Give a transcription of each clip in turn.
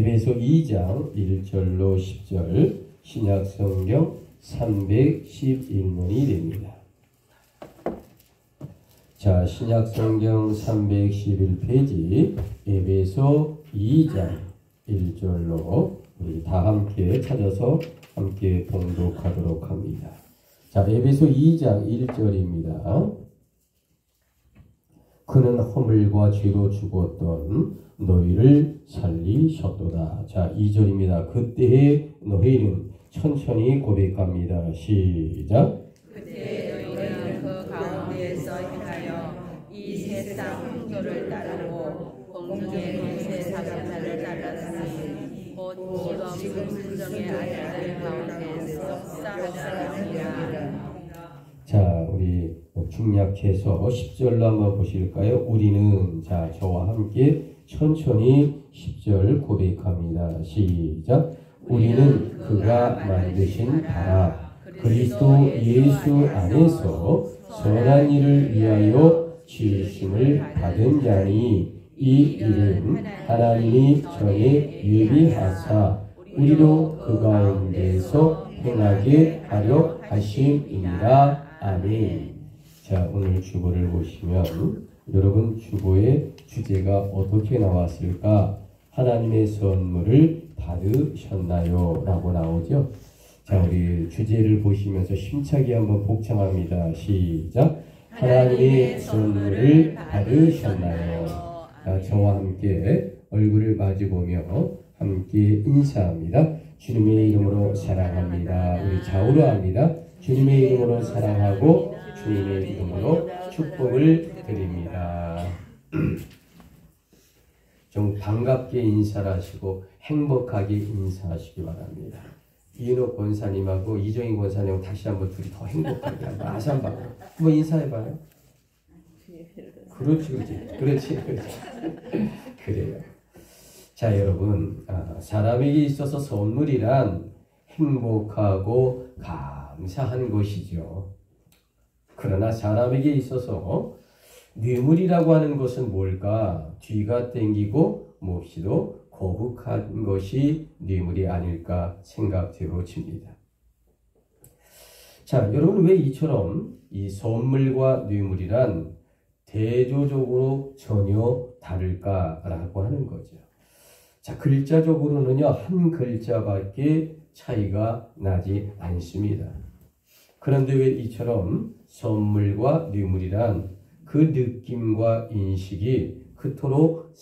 에베소 2장 1절로 10절 신약성경 311문이 됩니다. 자, 신약성경 311페이지 에베소 2장 1절로 우리 다 함께 찾아서 함께 봉독하도록 합니다. 자, 에베소 2장 1절입니다. 그는 허물과 죄로 죽었던 너희를 살리셨도다. 자, 2절입니다. 그때의 너희는 천천히 고백합니다. 시작. 그때 너희는 그 가운데에서 행하여 이 세상 풍조를 따르고 공중의 권세 사자를 따랐으니 곧 지금 불정의 아들들 가운데서 싸우느니라. 자, 우리 중약해서 10절로 한번 보실까요? 우리는, 자, 저와 함께 천천히 10절 고백합니다. 시작. 우리는 그가 만드신 바라 그리스도 예수 안에서 선한 일을 위하여 지으심을 받은 자니 이 일은 하나님이 전에 예비하사 우리로 그 가운데서 행하게 하려 하심이니라. 아멘. 자, 오늘 주보를 보시면 여러분 주보의 주제가 어떻게 나왔을까? 하나님의 선물을 받으셨나요? 라고 나오죠. 자, 우리 주제를 보시면서 힘차게 한번 복창합니다. 시작. 하나님의 선물을 받으셨나요? 자, 저와 함께 얼굴을 마주보며 함께 인사합니다. 주님의 이름으로 사랑합니다. 우리 좌우로 합니다. 주님의 이름으로 사랑하고 주님의 이름으로 축복을 드립니다. 좀 반갑게 인사를 하시고 행복하게 인사하시기 바랍니다. 이은옥 권사님하고 이정희 권사님하고 다시 한번 둘이 더 행복하게 한번 아산바로 한번 인사해봐요. 그렇지. 그래요. 자, 여러분, 사람에게 있어서 선물이란 행복하고 감사한 것이죠. 그러나 사람에게 있어서 뇌물이라고 하는 것은 뭘까? 뒤가 땡기고 몹시도 거북한 것이 뇌물이 아닐까 생각되어집니다. 자, 여러분, 왜 이처럼 이 선물과 뇌물이란 대조적으로 전혀 다를까라고 하는 거죠. 자, 글자적으로는요, 한 글자밖에 차이가 나지 않습니다. 그런데 왜 이처럼 선물과 뇌물이란 그 느낌과 인식이 그토록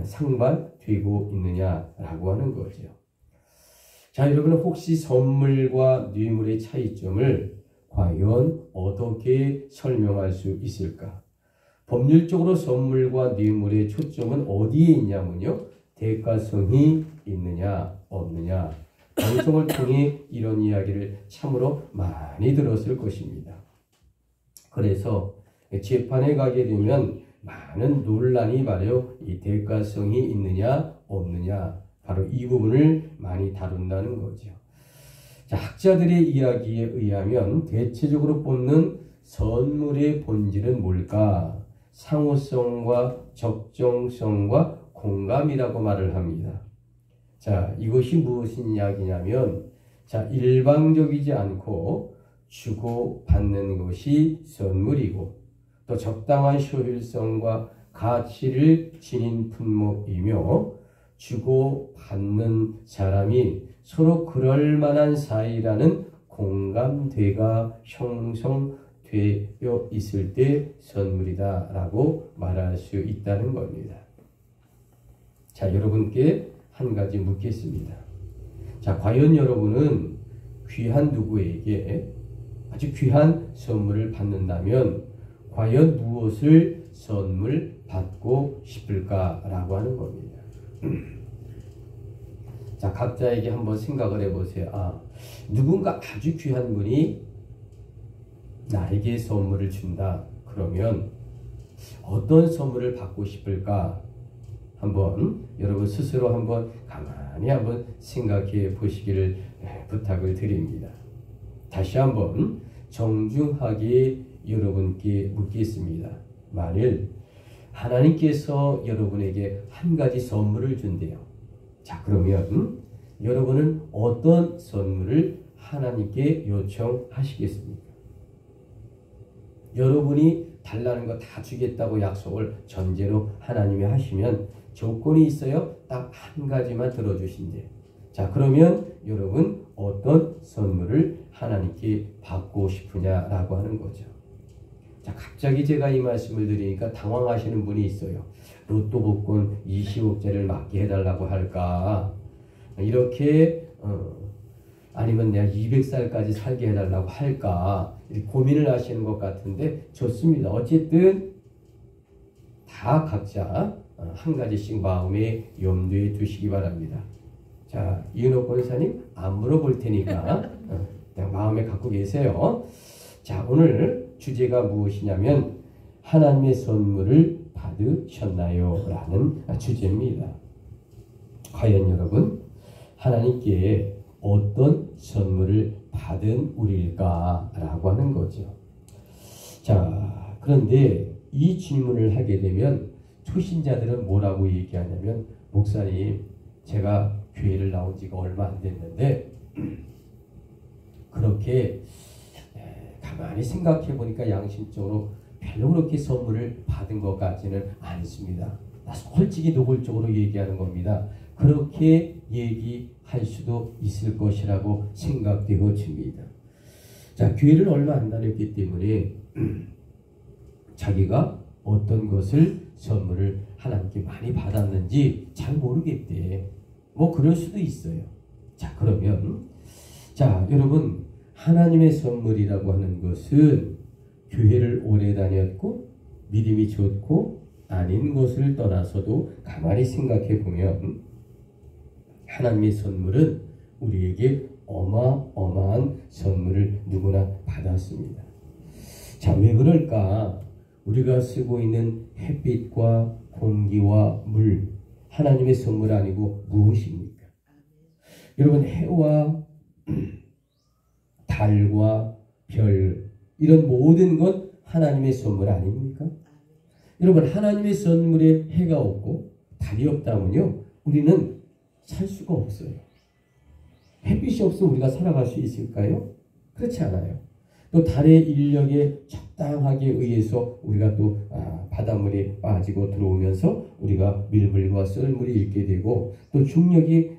상반되고 있느냐라고 하는 거죠. 자, 여러분, 혹시 선물과 뇌물의 차이점을 과연 어떻게 설명할 수 있을까? 법률적으로 선물과 뇌물의 초점은 어디에 있냐면요, 대가성이 있느냐 없느냐. 방송을 통해 이런 이야기를 참으로 많이 들었을 것입니다. 그래서 재판에 가게 되면 많은 논란이 바로 이 대가성이 있느냐 없느냐, 바로 이 부분을 많이 다룬다는 거죠. 자, 학자들의 이야기에 의하면 대체적으로 뽑는 선물의 본질은 뭘까? 상호성과 적정성과 공감이라고 말을 합니다. 자, 이것이 무슨 이야기냐면, 자, 일방적이지 않고 주고받는 것이 선물이고, 또 적당한 효율성과 가치를 지닌 품목이며, 주고받는 사람이 서로 그럴 만한 사이라는 공감대가 형성되어 있을 때 선물이다 라고 말할 수 있다는 겁니다. 자, 여러분께 한 가지 묻겠습니다. 자, 과연 여러분은 귀한 누구에게 아주 귀한 선물을 받는다면 과연 무엇을 선물 받고 싶을까라고 하는 겁니다. 자, 각자에게 한번 생각을 해보세요. 누군가 아주 귀한 분이 나에게 선물을 준다. 그러면 어떤 선물을 받고 싶을까? 한번 여러분 스스로 한번 가만히 한번 생각해 보시기를 부탁을 드립니다. 다시 한번 정중하게 여러분께 묻겠습니다. 만일 하나님께서 여러분에게 한 가지 선물을 준대요. 자, 그러면 여러분은 어떤 선물을 하나님께 요청하시겠습니까? 여러분이 달라는 거 다 주겠다고 약속을 전제로 하나님이 하시면 조건이 있어요. 딱 한 가지만 들어주신대. 자, 그러면 여러분 어떤 선물을 하나님께 받고 싶으냐라고 하는 거죠. 자, 갑자기 제가 이 말씀을 드리니까 당황하시는 분이 있어요. 로또 복권 20억짜리를 맞게 해달라고 할까? 이렇게 아니면 내가 200살까지 살게 해달라고 할까? 이렇게 고민을 하시는 것 같은데 좋습니다. 어쨌든 다 각자 한 가지씩 마음에 염두에 두시기 바랍니다. 자, 이은옥 권사님 안 물어볼 테니까 그냥 마음에 갖고 계세요. 자, 오늘 주제가 무엇이냐면 하나님의 선물을 받으셨나요? 라는 주제입니다. 과연 여러분 하나님께 어떤 선물을 받은 우리일까? 라고 하는 거죠. 자, 그런데 이 질문을 하게 되면 초신자들은 뭐라고 얘기하냐면 목사님 제가 교회를 나온 지가 얼마 안 됐는데 그렇게 가만히 생각해 보니까 양심적으로 별로 그렇게 선물을 받은 것 같지는 않습니다. 나 솔직히 노골적으로 얘기하는 겁니다. 그렇게 얘기할 수도 있을 것이라고 생각되어집니다. 자, 교회를 얼마 안 다녔기 때문에 자기가 어떤 것을 선물을 하나님께 많이 받았는지 잘 모르겠대. 뭐 그럴 수도 있어요. 자, 그러면 자, 여러분 하나님의 선물이라고 하는 것은 교회를 오래 다녔고 믿음이 좋고 아닌 것을 떠나서도 가만히 생각해 보면 하나님의 선물은 우리에게 어마어마한 선물을 누구나 받았습니다. 자, 왜 그럴까? 우리가 쓰고 있는 햇빛과 공기와 물, 하나님의 선물 아니고 무엇입니까? 여러분 해와 달과 별 이런 모든 것 하나님의 선물 아닙니까? 여러분 하나님의 선물에 해가 없고 달이 없다면요 우리는 살 수가 없어요. 햇빛이 없으면 우리가 살아갈 수 있을까요? 그렇지 않아요. 또 달의 인력에 적당하게 의해서 우리가 또 바닷물이 빠지고 들어오면서 우리가 밀물과 썰물이 있게 되고 또 중력이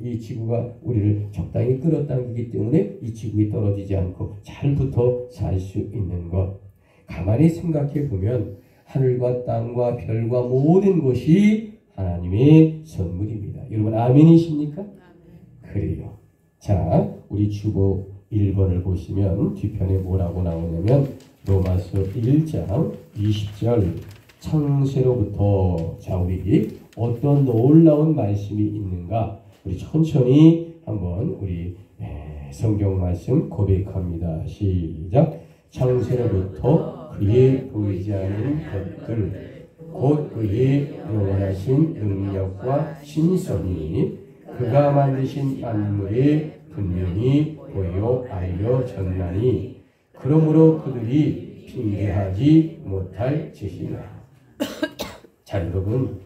이 지구가 우리를 적당히 끌어당기기 때문에 이 지구에 떨어지지 않고 잘 붙어 살 수 있는 것. 가만히 생각해 보면 하늘과 땅과 별과 모든 것이 하나님의 선물입니다. 여러분 아멘이십니까? 그래요. 자, 우리 주보 1번을 보시면 뒤편에 뭐라고 나오냐면 로마서 1장 20절 창세로부터 자 우리 어떤 놀라운 말씀이 있는가 우리 천천히 한번 우리 성경 말씀 고백합니다. 시작. 창세로부터 그의 보이지 않는 것들 곧 그의 영원하신 능력과 신성이 그가 만드신 만물에 분명히 보여 알려졌나니 그러므로 그들이 핑계하지 못할 짓이라. 자, 여러분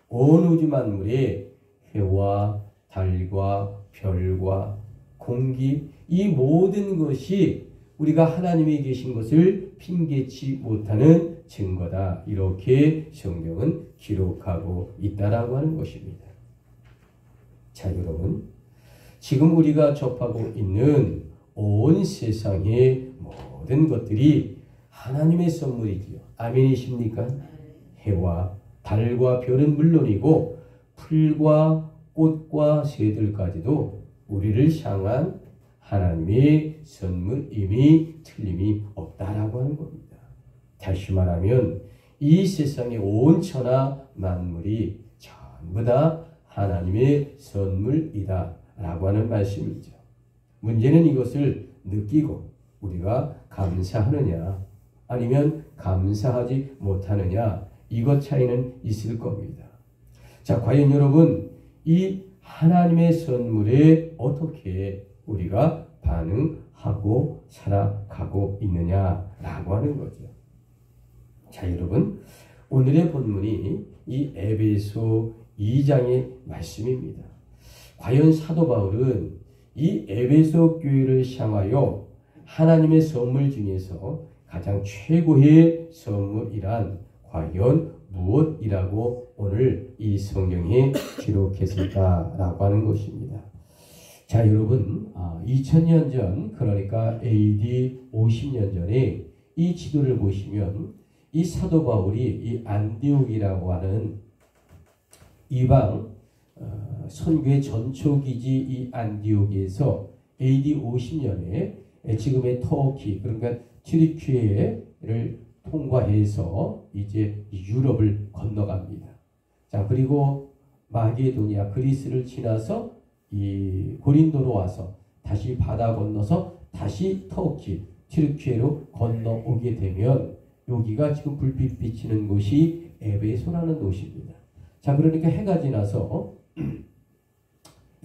온 우주 만물에 해와 달과 별과 공기 이 모든 것이 우리가 하나님이 계신 것을 핑계치 못하는 증거다. 이렇게 성경은 기록하고 있다라고 하는 것입니다. 자, 여러분 지금 우리가 접하고 있는 온 세상의 모든 것들이 하나님의 선물이지요. 아멘이십니까? 해와 달과 별은 물론이고 풀과 꽃과 새들까지도 우리를 향한 하나님의 선물임이 틀림이 없다라고 하는 겁니다. 다시 말하면 이 세상의 온 천하 만물이 전부 다 하나님의 선물이다 라고 하는 말씀이죠. 문제는 이것을 느끼고 우리가 감사하느냐 아니면 감사하지 못하느냐 이것 차이는 있을 겁니다. 자, 과연 여러분 이 하나님의 선물에 어떻게 우리가 반응하고 살아가고 있느냐라고 하는 거죠. 자, 여러분 오늘의 본문이 이 에베소 2장의 말씀입니다. 과연 사도 바울은 이 에베소 교회를 향하여 하나님의 선물 중에서 가장 최고의 선물이란 과연 무엇이라고 오늘 이 성경에 기록했을까라고 하는 것입니다. 자, 여러분, 2000년 전, 그러니까 AD 50년 전에 이 지도를 보시면 이 사도 바울이 이 안디옥이라고 하는 이방 선교의 전초기지 이 안디옥에서 AD 50년에 지금의 터키, 그러니까 튀르키예를 통과해서 이제 유럽을 건너갑니다. 자, 그리고 마게도니아, 그리스를 지나서 이 고린도로 와서 다시 바다 건너서 다시 터키, 튀르키예로 건너오게 되면 여기가 지금 불빛 비치는 곳이 에베소라는 도시입니다. 자, 그러니까 해가 지나서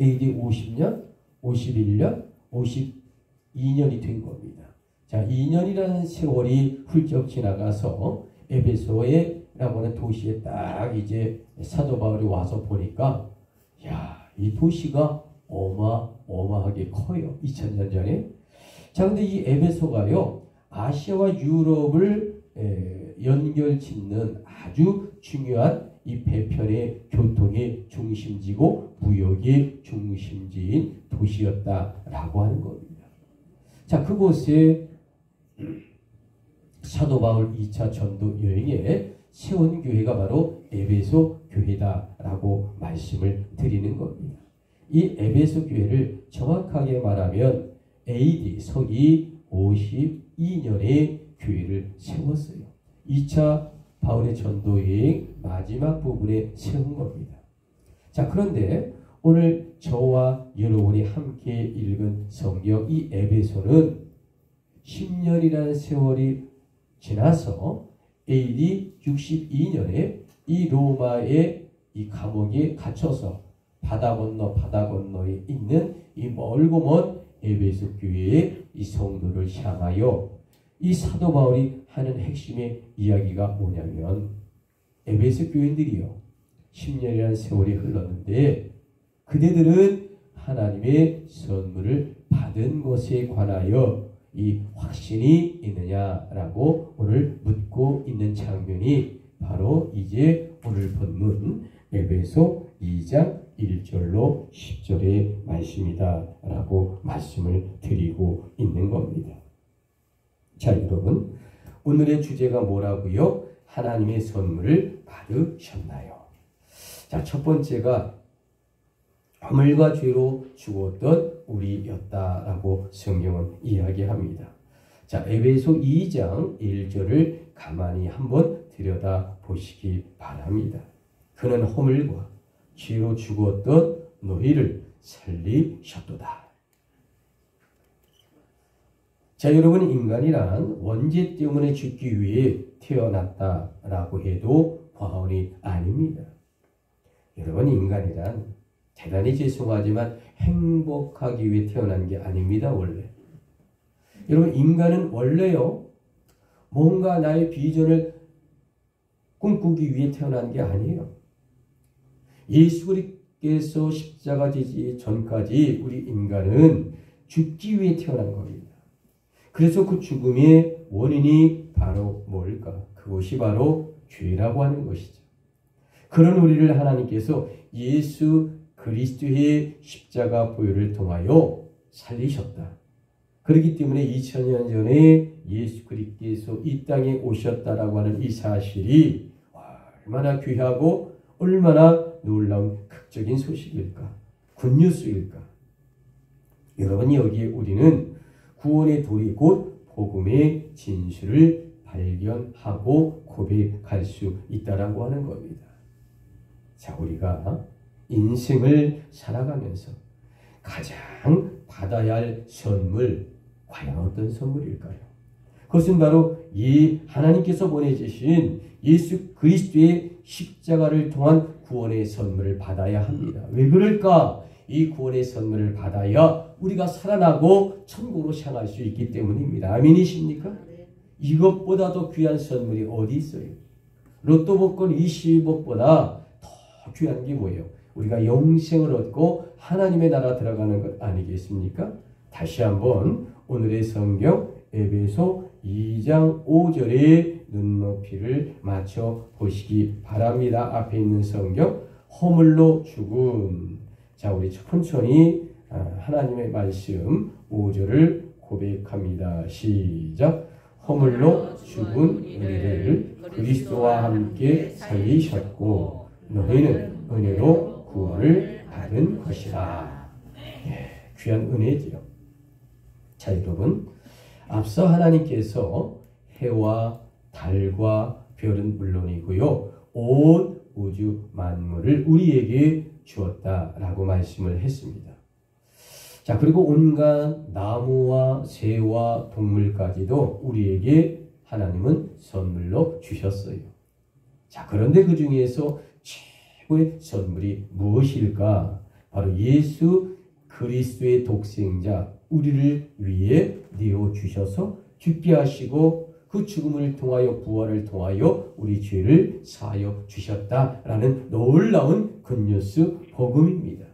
AD 50년, 51년, 52년이 된 겁니다. 자, 2년이라는 세월이 훌쩍 지나가서 에베소라고 하는 도시에 딱 이제 사도 바울이 와서 보니까, 야, 이 도시가 어마어마하게 커요. 2000년 전에. 자, 근데 이 에베소가요, 아시아와 유럽을 연결 짓는 아주 중요한 이 배편의 교통의 중심지고 무역의 중심지인 도시였다라고 하는 겁니다. 자, 그곳에 사도 바울 2차 전도 여행에 세운 교회가 바로 에베소 교회다라고 말씀을 드리는 겁니다. 이 에베소 교회를 정확하게 말하면 AD 서기 52년에 교회를 세웠어요. 2차 바울의 전도여행 마지막 부분에 세운 겁니다. 자, 그런데 오늘 저와 여러분이 함께 읽은 성경 이 에베소는 10년이라는 세월이 지나서 AD 62년에 이 로마의 이 감옥에 갇혀서 바다 건너에 있는 이 멀고 먼 에베소 교회의 이 성도를 향하여 이 사도 바울이 하는 핵심의 이야기가 뭐냐면, 에베소 교인들이요, 10년이라는 세월이 흘렀는데 그대들은 하나님의 선물을 받은 것에 관하여 이 확신이 있느냐라고 오늘 묻고 있는 장면이 바로 이제 오늘 본문 에베소 2장 1절로 10절의 말씀이다라고 말씀을 드리고 있는 겁니다. 자, 여러분, 오늘의 주제가 뭐라고요? 하나님의 선물을 받으셨나요? 자, 첫 번째가 허물과 죄로 죽었던 우리였다라고 성경은 이야기합니다. 자, 에베소 2장 1절을 가만히 한번 들여다 보시기 바랍니다. 그는 허물과 죄로 죽었던 너희를 살리셨도다. 자, 여러분, 인간이란 원죄 때문에 죽기 위해 태어났다라고 해도 과언이 아닙니다. 여러분, 인간이란 대단히 죄송하지만 행복하기 위해 태어난 게 아닙니다, 원래. 여러분, 인간은 원래요, 뭔가 나의 비전을 꿈꾸기 위해 태어난 게 아니에요. 예수 그리스도께서 십자가 지기 전까지 우리 인간은 죽기 위해 태어난 겁니다. 그래서 그 죽음의 원인이 바로 뭘까? 그것이 바로 죄라고 하는 것이죠. 그런 우리를 하나님께서 예수 그리스도의 십자가 보혈을 통하여 살리셨다. 그렇기 때문에 2000년 전에 예수 그리스도께서 이 땅에 오셨다라고 하는 이 사실이 얼마나 귀하고 얼마나 놀라운 극적인 소식일까? 굿뉴스일까? 여러분, 여기에 우리는 구원의 도리 곧 복음의 진실을 발견하고 고백할 수 있다라고 하는 겁니다. 자, 우리가 인생을 살아가면서 가장 받아야 할 선물, 과연 어떤 선물일까요? 그것은 바로 이 하나님께서 보내주신 예수 그리스도의 십자가를 통한 구원의 선물을 받아야 합니다. 왜 그럴까? 이 구원의 선물을 받아야 우리가 살아나고 천국으로 향할 수 있기 때문입니다. 아멘이십니까? 이것보다 더 귀한 선물이 어디 있어요? 로또 복권 20억보다 더 귀한 게 뭐예요? 우리가 영생을 얻고 하나님의 나라 들어가는 것 아니겠습니까? 다시 한번 오늘의 성경 에베소 2장 5절에 눈높이를 맞춰 보시기 바랍니다. 앞에 있는 성경 허물로 죽은, 자 우리 천천히 하나님의 말씀 5절을 고백합니다. 시작. 허물로 죽은 우리를 그리스도와 함께 살리셨고 너희는 은혜로 구원을 받은 것이라. 귀한 은혜지요. 자 여러분, 앞서 하나님께서 해와 달과 별은 물론이고요, 온 우주 만물을 우리에게 주었다라고 말씀을 했습니다. 자, 그리고 온갖 나무와 새와 동물까지도 우리에게 하나님은 선물로 주셨어요. 자, 그런데 그 중에서 최고의 선물이 무엇일까? 바로 예수 그리스도의 독생자 우리를 위해 내어주셔서 죽게 하시고 그 죽음을 통하여 부활을 통하여 우리 죄를 사하여 주셨다라는 놀라운 굿뉴스 복음입니다.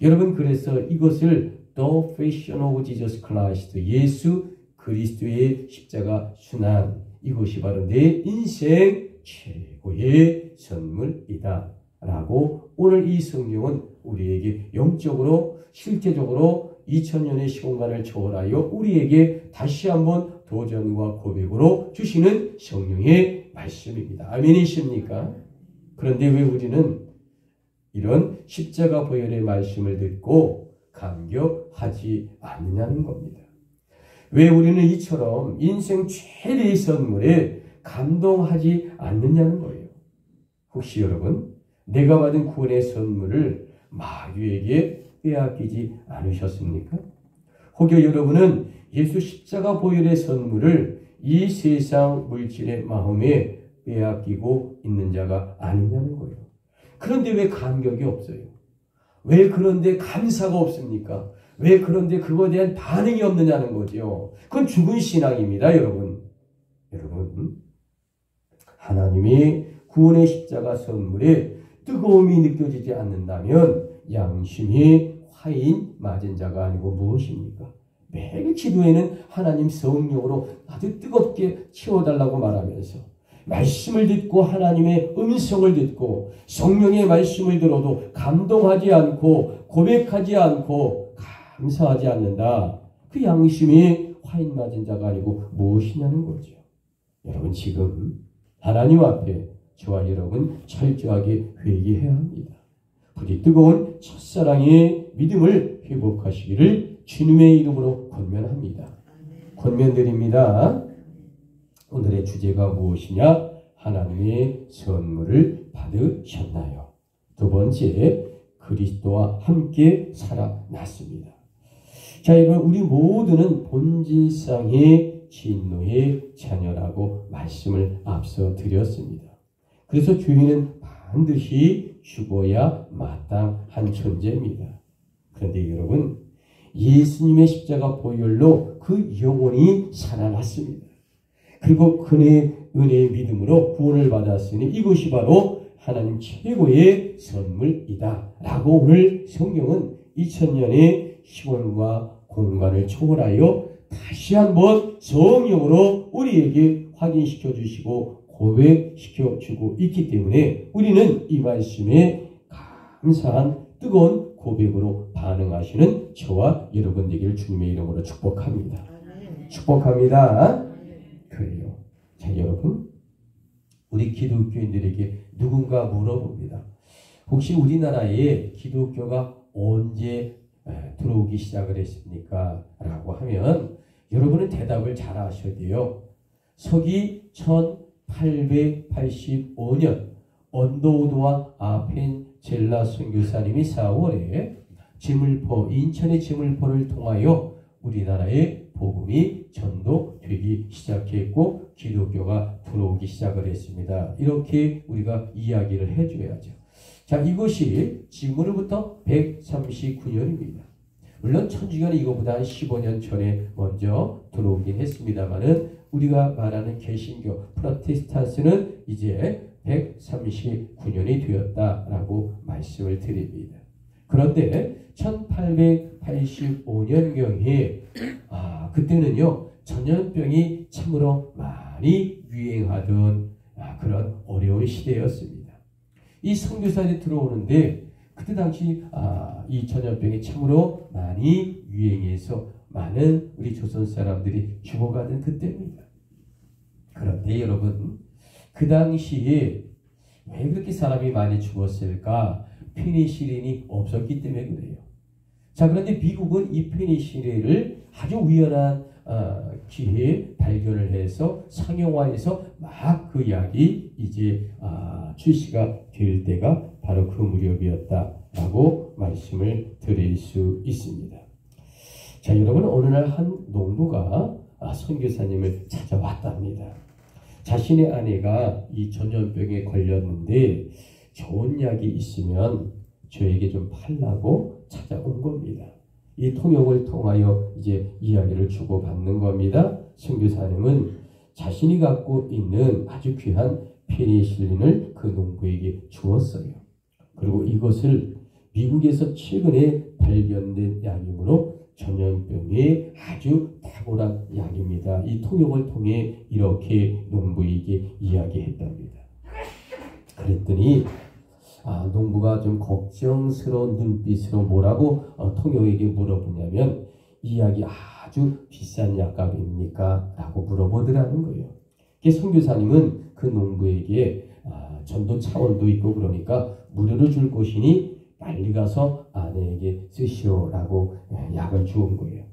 여러분, 그래서 이것을 The Passion of Jesus Christ, 예수 그리스도의 십자가 순환, 이것이 바로 내 인생 최고의 선물이다 라고 오늘 이 성경은 우리에게 영적으로 실제적으로 2000년의 시공간을 초월하여 우리에게 다시 한번 도전과 고백으로 주시는 성령의 말씀입니다. 아멘이십니까? 그런데 왜 우리는 이런 십자가 보혈의 말씀을 듣고 감격하지 않느냐는 겁니다. 왜 우리는 이처럼 인생 최대의 선물에 감동하지 않느냐는 거예요. 혹시 여러분, 내가 받은 구원의 선물을 마귀에게 빼앗기지 않으셨습니까? 혹여 여러분은 예수 십자가 보혈의 선물을 이 세상 물질의 마음에 빼앗기고 있는 자가 아니냐는 거예요. 그런데 왜 감격이 없어요? 왜 그런데 감사가 없습니까? 왜 그런데 그거에 대한 반응이 없느냐는 거죠. 그건 죽은 신앙입니다, 여러분. 여러분, 하나님이 구원의 십자가 선물에 뜨거움이 느껴지지 않는다면 양심이 화인 맞은 자가 아니고 무엇입니까? 매일 기도에는 하나님 성령으로 아주 뜨겁게 채워달라고 말하면서 말씀을 듣고 하나님의 음성을 듣고 성령의 말씀을 들어도 감동하지 않고 고백하지 않고 감사하지 않는다. 그 양심이 화인 맞은 자가 아니고 무엇이냐는 거죠. 여러분, 지금 하나님 앞에 저와 여러분 철저하게 회개해야 합니다. 부디 뜨거운 첫사랑의 믿음을 회복하시기를 주님의 이름으로 권면합니다. 권면드립니다. 오늘의 주제가 무엇이냐? 하나님의 선물을 받으셨나요? 두 번째, 그리스도와 함께 살아났습니다. 자, 여러분, 우리 모두는 본질상의 진노의 자녀라고 말씀을 앞서 드렸습니다. 그래서 죄인은 반드시 죽어야 마땅한 존재입니다. 그런데 여러분, 예수님의 십자가 보혈로 그 영혼이 살아났습니다. 그리고 그의 은혜의 믿음으로 구원을 받았으니 이것이 바로 하나님 최고의 선물이다 라고 오늘 성경은 2000년의 시간과 공간을 초월하여 다시 한번 성령으로 우리에게 확인시켜 주시고 고백시켜 주고 있기 때문에 우리는 이 말씀에 감사한 뜨거운 고백으로 반응하시는 저와 여러분 되기를 주님의 이름으로 축복합니다. 축복합니다. 그래요. 자, 여러분, 우리 기독교인들에게 누군가 물어봅니다. 혹시 우리나라에 기독교가 언제 들어오기 시작을 했습니까? 라고 하면 여러분은 대답을 잘 하셔야 돼요. 서기 1885년 언더우드와 아펜젤라 선교사님이 4월에 제물포, 인천의 제물포를 통하여 우리나라에 복음이 전도되기 시작했고 기독교가 들어오기 시작을 했습니다. 이렇게 우리가 이야기를 해줘야죠. 자, 이것이 지금으로부터 139년입니다. 물론 천주교는 이거보다 한 15년 전에 먼저 들어오긴 했습니다만은 우리가 말하는 개신교 프로테스탄트는 이제 139년이 되었다라고 말씀을 드립니다. 그런데 1885년경에 그때는요 전염병이 참으로 많이 유행하던 그런 어려운 시대였습니다. 이 선교사들이 들어오는데 그때 당시 이 전염병이 참으로 많이 유행해서 많은 우리 조선 사람들이 죽어가던 그때입니다. 그런데 여러분 그 당시에 왜 그렇게 사람이 많이 죽었을까? 페니실린이 없었기 때문에 그래요. 자, 그런데 미국은 이 페니실린을 아주 우연한 기회에 발견을 해서 상용화해서 막 그 약이 이제 출시가 될 때가 바로 그 무렵이었다라고 말씀을 드릴 수 있습니다. 자, 여러분 어느 날 한 농부가 선교사님을 찾아왔답니다. 자신의 아내가 이 전염병에 걸렸는데 좋은 약이 있으면 저에게 좀 팔라고 찾아온 겁니다. 이 통역을 통하여 이제 이야기를 주고받는 겁니다. 선교사님은 자신이 갖고 있는 아주 귀한 페니실린을 그 농부에게 주었어요. 그리고 이것을 미국에서 최근에 발견된 약이므로 전염병에 아주 탁월한 약입니다. 이 통역을 통해 이렇게 농부에게 이야기했답니다. 그랬더니 농부가 좀 걱정스러운 눈빛으로 뭐라고 통역에게 물어보냐면 이 약이 아주 비싼 약값입니까? 라고 물어보더라는 거예요. 선교사님은 그 농부에게 전도 차원도 있고 그러니까 무료로 줄 것이니 빨리 가서 아내에게 쓰시오라고 약을 주은 거예요.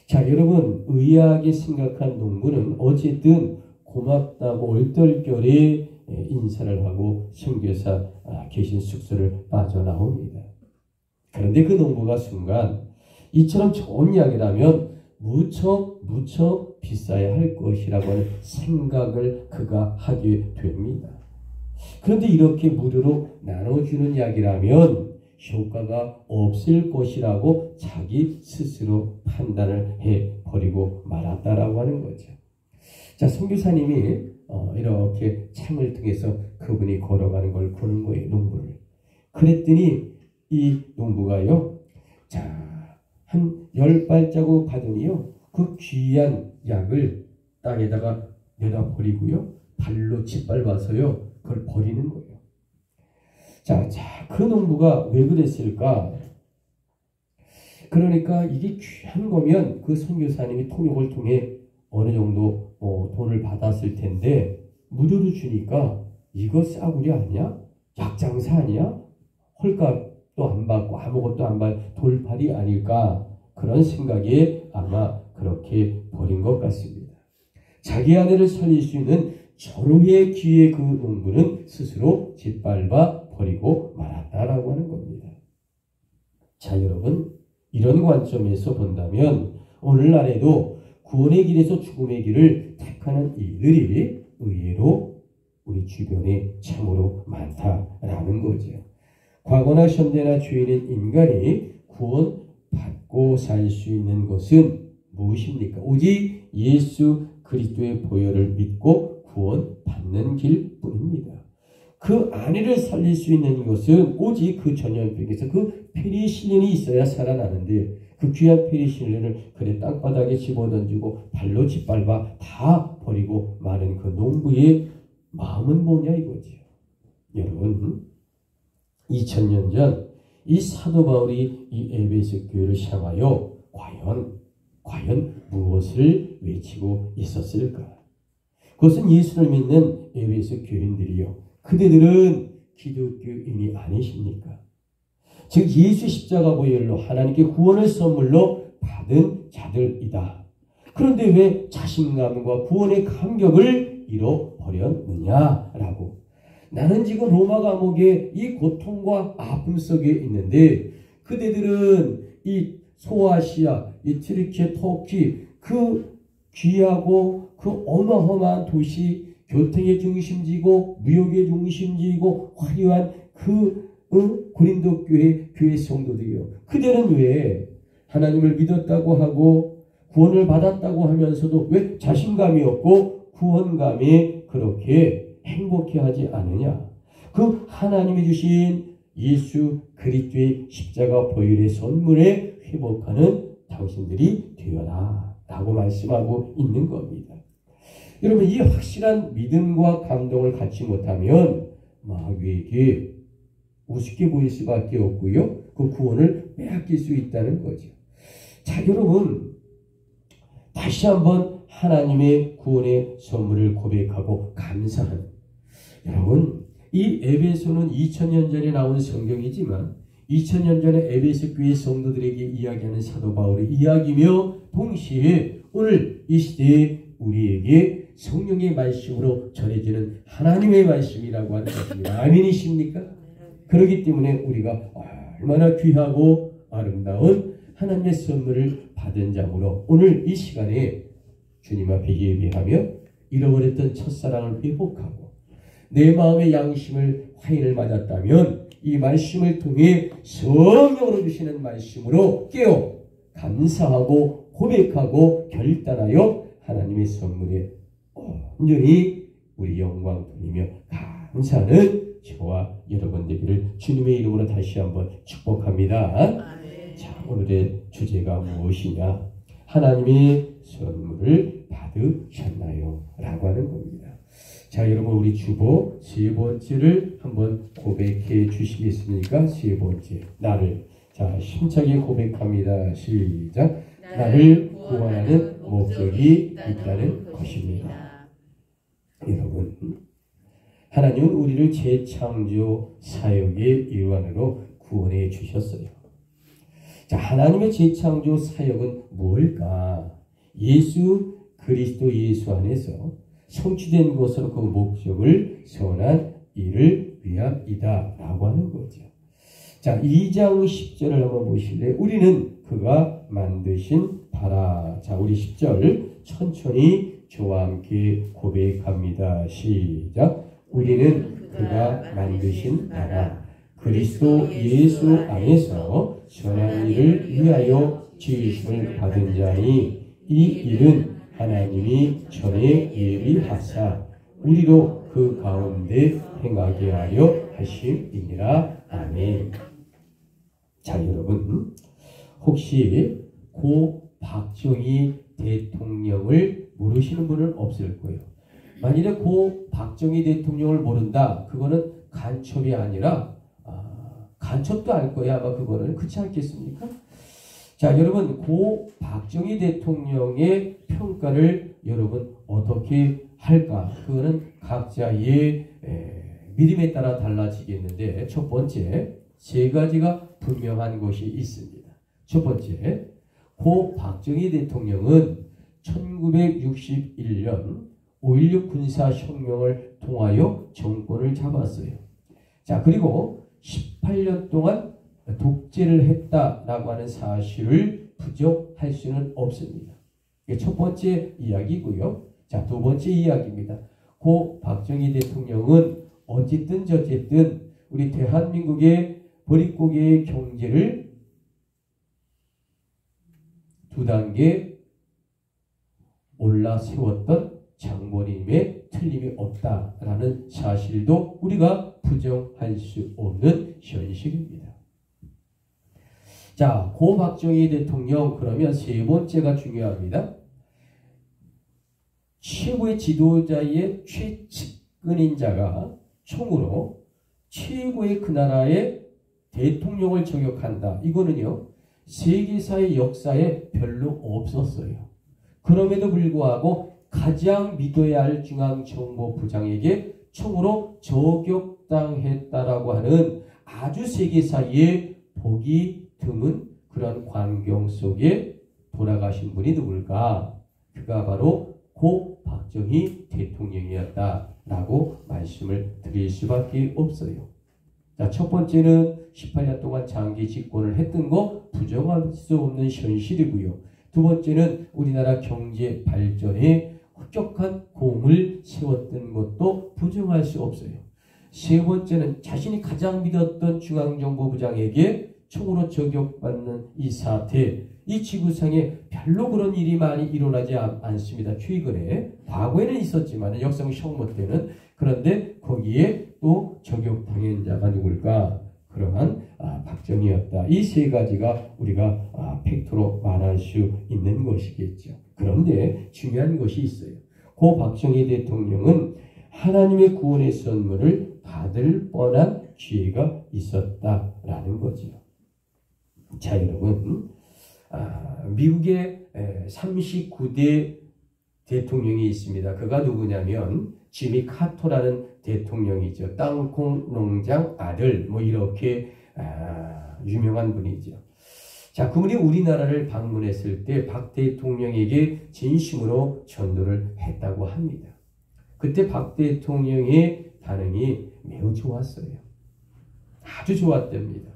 자, 여러분 의아하게 생각한 농부는 어쨌든 고맙다고 얼떨결에 인사를 하고 선교사 계신 숙소를 빠져나옵니다. 그런데 그 농부가 순간 이처럼 좋은 약이라면 무척 비싸야 할 것이라고 하는 생각을 그가 하게 됩니다. 그런데 이렇게 무료로 나눠주는 약이라면 효과가 없을 것이라고 자기 스스로 판단을 해버리고 말았다라고 하는 거죠. 자, 선교사님이 이렇게 창을 통해서 그분이 걸어가는 걸 보는 거예요, 농부를. 그랬더니 이 농부가요, 자, 한 10발자국 가더니요, 그 귀한 약을 땅에다가 내다 버리고요, 발로 짓밟아서요, 그걸 버리는 거예요. 자, 그 농부가 왜 그랬을까? 그러니까 이게 귀한 거면 그 선교사님이 통역을 통해 어느 정도 돈을 받았을 텐데 무료로 주니까 이거 싸구려 아니야? 약장사 아니야? 헐값도 안 받고 아무것도 안 받고 돌팔이 아닐까? 그런 생각에 아마 그렇게 버린 것 같습니다. 자기 아내를 살릴 수 있는 절호의 기회에 그 농부는 스스로 짓밟아 버리고 말았다라고 하는 겁니다. 자, 여러분 이런 관점에서 본다면 오늘날에도 구원의 길에서 죽음의 길을 택하는 이들이 의외로 우리 주변에 참으로 많다라는 거죠. 과거나 현대나 죄인인 인간이 구원받고 살 수 있는 것은 무엇입니까? 오직 예수 그리스도의 보혈을 믿고 구원받는 길뿐입니다. 그 아내를 살릴 수 있는 것은 오직 그 전염병에서 그 페니실린이 있어야 살아나는데 그 귀한 페니실린을 그래 땅바닥에 집어던지고 발로 짓밟아 다 버리고 마는 그 농부의 마음은 뭐냐 이거죠. 여러분 2000년 전 이 사도 바울이 이 에베소 교회를 향하여 과연 무엇을 외치고 있었을까? 그것은 예수를 믿는 에베소 교인들이요. 그대들은 기독교인이 아니십니까? 즉 예수 십자가 보혈로 하나님께 구원을 선물로 받은 자들이다. 그런데 왜 자신감과 구원의 감격을 잃어버렸느냐라고. 나는 지금 로마 감옥에 이 고통과 아픔 속에 있는데 그대들은 이 소아시아, 이 트리키에, 터키 그 귀하고 그 어마어마한 도시 교통의 중심지고 무역의 중심지이고 화려한 그 고린도 교회 성도들이요. 그들은 왜 하나님을 믿었다고 하고 구원을 받았다고 하면서도 왜 자신감이 없고 구원감이 그렇게 행복해하지 않느냐? 그 하나님이 주신 예수 그리스도의 십자가 보혈의 선물에 회복하는 당신들이 되어라 라고 말씀하고 있는 겁니다. 여러분, 이 확실한 믿음과 감동을 갖지 못하면 마귀에게 우습게 보일 수밖에 없고요. 그 구원을 빼앗길 수 있다는 거죠. 자, 여러분, 다시 한번 하나님의 구원의 선물을 고백하고 감사하는, 여러분, 이 에베소는 2000년 전에 나온 성경이지만 2000년 전에 에베소 교회 성도들에게 이야기하는 사도 바울의 이야기며 동시에 오늘 이 시대에 우리에게 성령의 말씀으로 전해지는 하나님의 말씀이라고 하는 것입니다. 아멘이십니까? 그렇기 때문에 우리가 얼마나 귀하고 아름다운 하나님의 선물을 받은 자므로 오늘 이 시간에 주님 앞에 예배하며 잃어버렸던 첫사랑을 회복하고 내 마음의 양심을 화인을 맞았다면 이 말씀을 통해 성령으로 주시는 말씀으로 깨어 감사하고 고백하고 결단하여 하나님의 선물에 온전히 우리 영광 돌리며 감사하는 저와 여러분 되기를 주님의 이름으로 다시 한번 축복합니다. 자, 오늘의 주제가 무엇이냐? 하나님의 선물을 받으셨나요? 라고 하는 겁니다. 자, 여러분, 우리 주보 세 번째를 한번 고백해 주시겠습니까? 세 번째, 나를. 자, 힘차게 고백합니다. 시작. 나를 구원하는 목적이 있다는 것입니다. 여러분, 하나님은 우리를 재창조 사역의 일환으로 구원해 주셨어요. 자, 하나님의 재창조 사역은 무엇일까? 예수 그리스도 예수 안에서 성취된 것으로 그 목적을 선한 일을 위함이다 라고 하는 거죠. 자, 2장 10절을 한번 보실래요? 우리는 그가 만드신 바라. 자, 우리 10절 천천히 저와 함께 고백합니다. 시작. 우리는 그가 만드신 바라. 그리스도 예수 안에서 선한 일을 위하여 지으심을 받은 자니 이 일은 하나님이 전에 예비하사 우리로 그 가운데 행하게 하려 하심이니라. 아멘. 자, 여러분, 혹시 고 박정희 대통령을 모르시는 분은 없을 거예요. 만일에 고 박정희 대통령을 모른다, 그거는 간첩이 아니라 간첩도 알 거야. 아마 그거는. 그렇지 않겠습니까? 자, 여러분, 고 박정희 대통령의 평가를 여러분 어떻게 할까? 그거는 각자의 믿음에 따라 달라지겠는데, 첫 번째, 세 가지가 분명한 것이 있습니다. 첫 번째, 고 박정희 대통령은 1961년 5.16 군사혁명을 통하여 정권을 잡았어요. 자, 그리고 18년 동안 독재를 했다라고 하는 사실을 부정할 수는 없습니다. 이게 첫 번째 이야기고요. 자, 두 번째 이야기입니다. 고 박정희 대통령은 어쨌든 저쨌든 우리 대한민국의 보릿고개의 경제를 두 단계 올라 세웠던 장본인의 틀림이 없다라는 사실도 우리가 부정할 수 없는 현실입니다. 자, 고 박정희 대통령, 그러면 세 번째가 중요합니다. 최고의 지도자의 최측근인 자가 총으로 최고의 그 나라의 대통령을 저격한다. 이거는요, 세계사의 역사에 별로 없었어요. 그럼에도 불구하고 가장 믿어야 할 중앙정보부장에게 총으로 저격당했다라고 하는 아주 세계사에 보기 드문 그런 광경 속에 돌아가신 분이 누굴까? 그가 바로 고 박정희 대통령이었다라고 말씀을 드릴 수밖에 없어요. 자, 첫 번째는 18년 동안 장기 집권을 했던 거 부정할 수 없는 현실이고요. 두 번째는 우리나라 경제 발전에 흡족한 공을 세웠던 것도 부정할 수 없어요. 세 번째는 자신이 가장 믿었던 중앙정보부장에게 총으로 저격받는 이 사태, 이 지구상에 별로 그런 일이 많이 일어나지 않습니다. 최근에, 과거에는 있었지만 역사적 혁명 때는. 그런데 거기에 또 저격당한 자가 누굴까? 그러한 박정희였다. 이 세 가지가 우리가 팩트로 말할 수 있는 것이겠죠. 그런데 중요한 것이 있어요. 고 박정희 대통령은 하나님의 구원의 선물을 받을 뻔한 기회가 있었다라는 거죠. 자, 여러분, 미국의 39대 대통령이 있습니다. 그가 누구냐면 지미 카터라는 대통령이죠. 땅콩 농장 아들, 뭐 이렇게 유명한 분이죠. 자, 그분이 우리나라를 방문했을 때 박 대통령에게 진심으로 전도를 했다고 합니다. 그때 박 대통령의 반응이 매우 좋았어요. 아주 좋았답니다.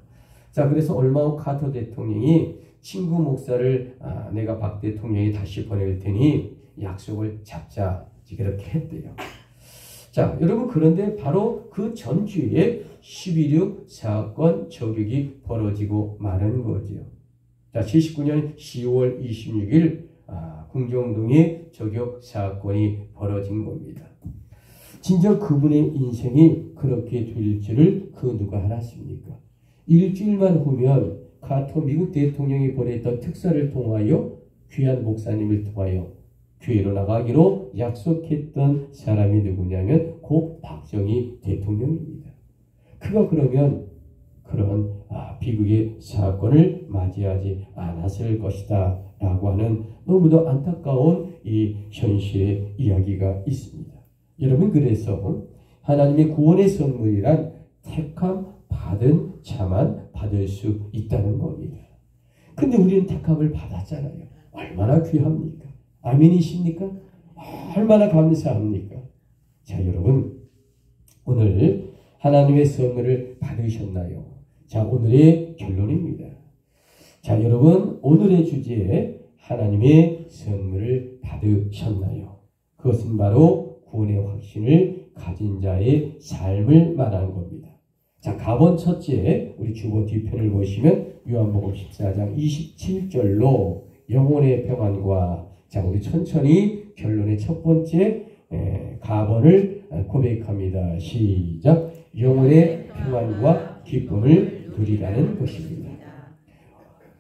자, 그래서 얼마 후 카터 대통령이 친구 목사를 내가 박 대통령이 다시 보낼 테니 약속을 잡자, 그렇게 했대요. 자, 여러분, 그런데 바로 그 전주에 11.6 사건 저격이 벌어지고 마는 거죠. 자, 79년 10월 26일 궁정동에 저격 사건이 벌어진 겁니다. 진짜 그분의 인생이 그렇게 될 줄을 그 누가 알았습니까? 일주일만 후면 카터 미국 대통령이 보냈던 특사를 통하여 귀한 목사님을 통하여 교회로 나가기로 약속했던 사람이 누구냐면 고 박정희 대통령입니다. 그가 그러면 그런 비극의 사건을 맞이하지 않았을 것이다 라고 하는 너무도 안타까운 이 현실의 이야기가 있습니다. 여러분, 그래서 하나님의 구원의 선물이란 택함 받은 자만 받을 수 있다는 겁니다. 근데 우리는 택함을 받았잖아요. 얼마나 귀합니까? 아멘이십니까? 얼마나 감사합니까? 자, 여러분, 오늘 하나님의 선물을 받으셨나요? 자, 오늘의 결론입니다. 자, 여러분, 오늘의 주제에 하나님의 선물을 받으셨나요? 그것은 바로 구원의 확신을 가진 자의 삶을 말하는 겁니다. 자, 가본 첫째, 우리 주보 뒤편을 보시면 요한복음 14장 27절로 영혼의 평안과, 자, 우리 천천히 결론의 첫 번째 가본을 고백합니다. 시작. 영혼의 평안과 기쁨을 누리라는 것입니다.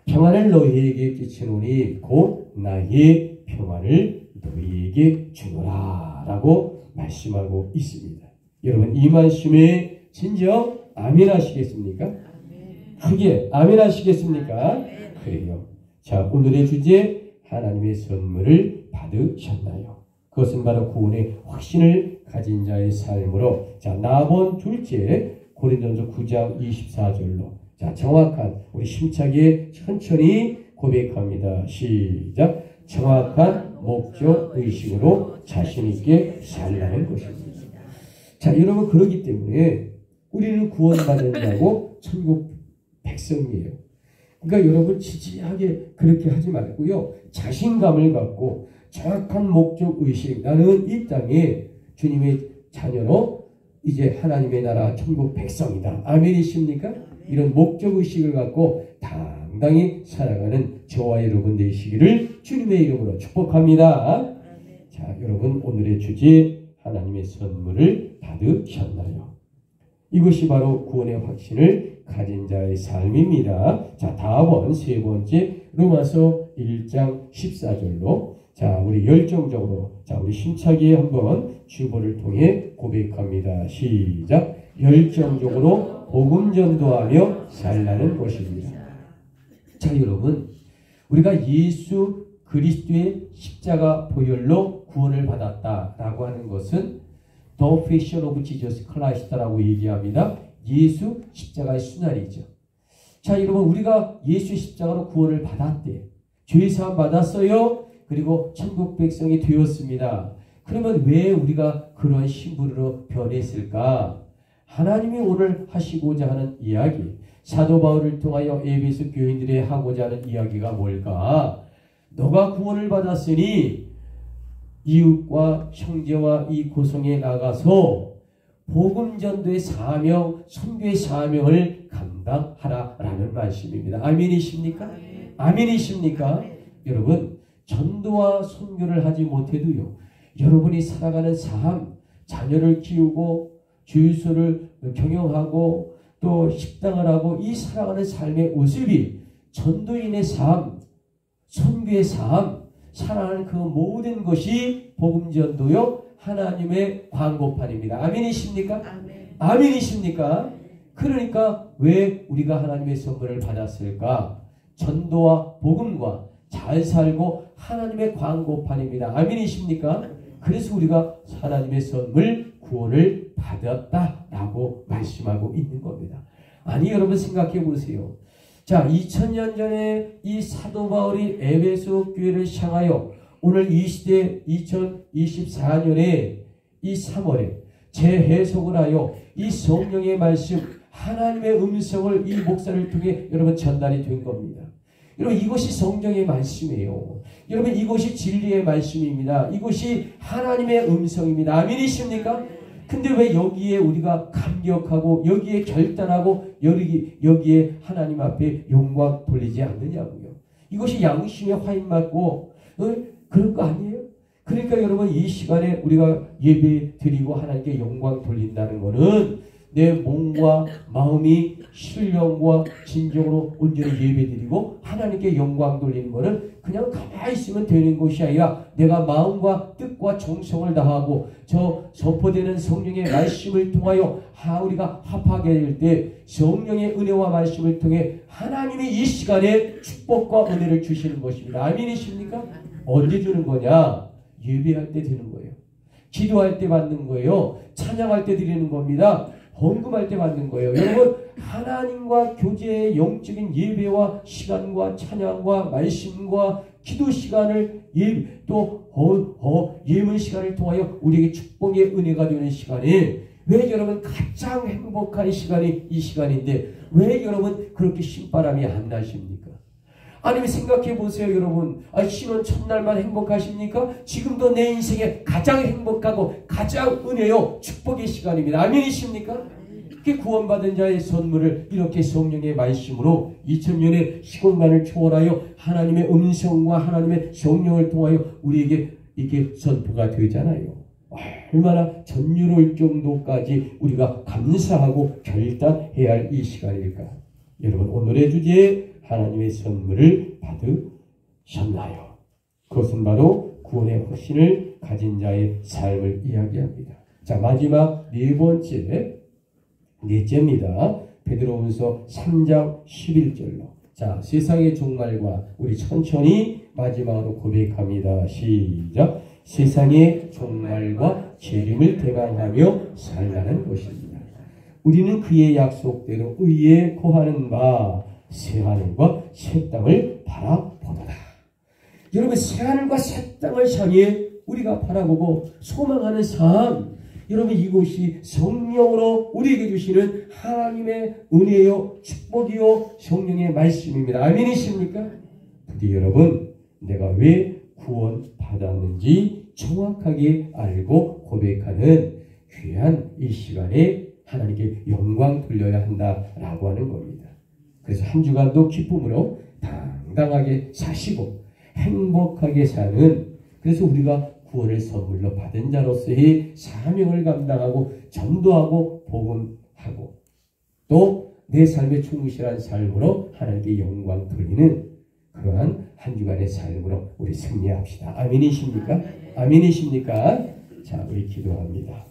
평안을 너희에게 끼치노니 곧 나의 평안을 너희에게 주노라 라고 말씀하고 있습니다. 여러분, 이 말씀에 진정 아멘 하시겠습니까? 크게 아멘 하시겠습니까? 그래요. 자, 오늘의 주제, 하나님의 선물을 받으셨나요? 그것은 바로 구원의 확신을 가진 자의 삶으로, 자, 나본 둘째, 고린도전서 9장 24절로, 자, 정확한, 우리 심차게 천천히 고백합니다. 시작. 정확한 목적 의식으로 자신있게 살라는 것입니다. 자, 여러분, 그렇기 때문에 우리는 구원받은 자고 천국 백성이에요. 그러니까 여러분, 지지하게 그렇게 하지 말고요. 자신감을 갖고 정확한 목적 의식, 나는 이 땅에 주님의 자녀로 이제 하나님의 나라 천국 백성이다. 아멘이십니까? 이런 목적 의식을 갖고 당당히 살아가는 저와 여러분 되시기를 주님의 이름으로 축복합니다. 자, 여러분, 오늘의 주제, 하나님의 선물을 받으셨나요? 이것이 바로 구원의 확신을 가진 자의 삶입니다. 자, 다음은 세 번째, 로마서 1장 14절로, 자, 우리 열정적으로, 자, 우리 힘차게 한번 주보를 통해 고백합니다. 시작. 열정적으로 복음 전도하며 살라는 것입니다. 자, 여러분, 우리가 예수 그리스도의 십자가 보혈로 구원을 받았다라고 하는 것은 The Passion of Jesus Christ라고 얘기합니다. 예수 십자가의 순환이죠. 자, 여러분, 우리가 예수 십자가로 구원을 받았대. 죄사함 받았어요. 그리고 천국 백성이 되었습니다. 그러면 왜 우리가 그런 신분으로 변했을까? 하나님이 오늘 하시고자 하는 이야기, 사도 바울을 통하여 에베소 교인들이 하고자 하는 이야기가 뭘까? 너가 구원을 받았으니 이웃과 형제와 이 고성에 나가서 복음 전도의 사명, 선교의 사명을 감당하라. 감당하라라는 말씀입니다. 아멘이십니까? 아멘이십니까? 여러분, 전도와 선교를 하지 못해도요, 여러분이 살아가는 삶, 자녀를 키우고 주유소를 경영하고 또 식당을 하고 이 살아가는 삶의 모습이 전도인의 삶, 선교의 삶, 살아가는 그 모든 것이 복음전도요 하나님의 광고판입니다. 아멘이십니까? 아멘이십니까? 그러니까 왜 우리가 하나님의 선물을 받았을까? 전도와 복음과 잘 살고 하나님의 광고판입니다. 아멘이십니까? 그래서 우리가 하나님의 선물 구원을 받았다라고 말씀하고 있는 겁니다. 아니 여러분 생각해 보세요. 자, 2000년 전에 이 사도 바울이 에베소 교회를 향하여 오늘 이 시대 2024년에 이 3월에 재해석을 하여 이 성령의 말씀 하나님의 음성을 이 목사를 통해 여러분 전달이 된 겁니다. 여러분 이것이 성경의 말씀이에요. 여러분 이것이 진리의 말씀입니다. 이것이 하나님의 음성입니다. 아멘이십니까? 근데 왜 여기에 우리가 감격하고 여기에 결단하고 여기에 하나님 앞에 영광 돌리지 않느냐고요. 이것이 양심의 화인 맞고 그런 거 아니에요? 그러니까 여러분 이 시간에 우리가 예배 드리고 하나님께 영광 돌린다는 것은 내 몸과 마음이 신령과 진정으로 온전히 예배드리고 하나님께 영광 돌리는 것은 그냥 가만히 있으면 되는 것이 아니라 내가 마음과 뜻과 정성을 다하고 저 선포되는 성령의 말씀을 통하여 우리가 합하게 될 때 성령의 은혜와 말씀을 통해 하나님이 이 시간에 축복과 은혜를 주시는 것입니다. 아멘이십니까? 언제 주는 거냐? 예배할 때 드리는 거예요. 기도할 때 받는 거예요. 찬양할 때 드리는 겁니다. 헌금할 때 받는 거예요. 여러분 하나님과 교제의 영적인 예배와 시간과 찬양과 말씀과 기도 시간을 또 예문 시간을 통하여 우리에게 축복의 은혜가 되는 시간에 왜 여러분 가장 행복한 시간이 이 시간인데 왜 여러분 그렇게 신바람이 안 나십니까? 아니면 생각해 보세요 여러분. 신혼 첫날만 행복하십니까? 지금도 내 인생에 가장 행복하고 가장 은혜요 축복의 시간입니다. 아멘이십니까? 이렇게 구원받은 자의 선물을 이렇게 성령의 말씀으로 2000년의 시공간을 초월하여 하나님의 음성과 하나님의 성령을 통하여 우리에게 이게 선포가 되잖아요. 얼마나 전율할 정도까지 우리가 감사하고 결단해야 할 이 시간일까? 여러분 오늘의 주제에 하나님의 선물을 받으셨나요? 그것은 바로 구원의 확신을 가진 자의 삶을 이야기합니다. 자, 마지막 넷째입니다. 베드로후서 3장 11절로. 자, 세상의 종말과 우리 천천히 마지막으로 고백합니다. 시작. 세상의 종말과 재림을 대방하며 살라는 것입니다. 우리는 그의 약속대로 의에 거하는 바 새하늘과 새 땅을 바라보도다. 여러분 새하늘과 새 땅을 향해 우리가 바라보고 소망하는 삶, 여러분 이곳이 성령으로 우리에게 주시는 하나님의 은혜요 축복이요 성령의 말씀입니다. 아멘이십니까? 부디 여러분 내가 왜 구원받았는지 정확하게 알고 고백하는 귀한 이 시간에 하나님께 영광 돌려야 한다라고 하는 겁니다. 그래서 한 주간도 기쁨으로 당당하게 사시고 행복하게 사는, 그래서 우리가 구원을 선물로 받은 자로서의 사명을 감당하고 전도하고 복음하고 또 내 삶에 충실한 삶으로 하나님께 영광 돌리는 그러한 한 주간의 삶으로 우리 승리합시다. 아멘이십니까? 아멘이십니까? 자, 우리 기도합니다.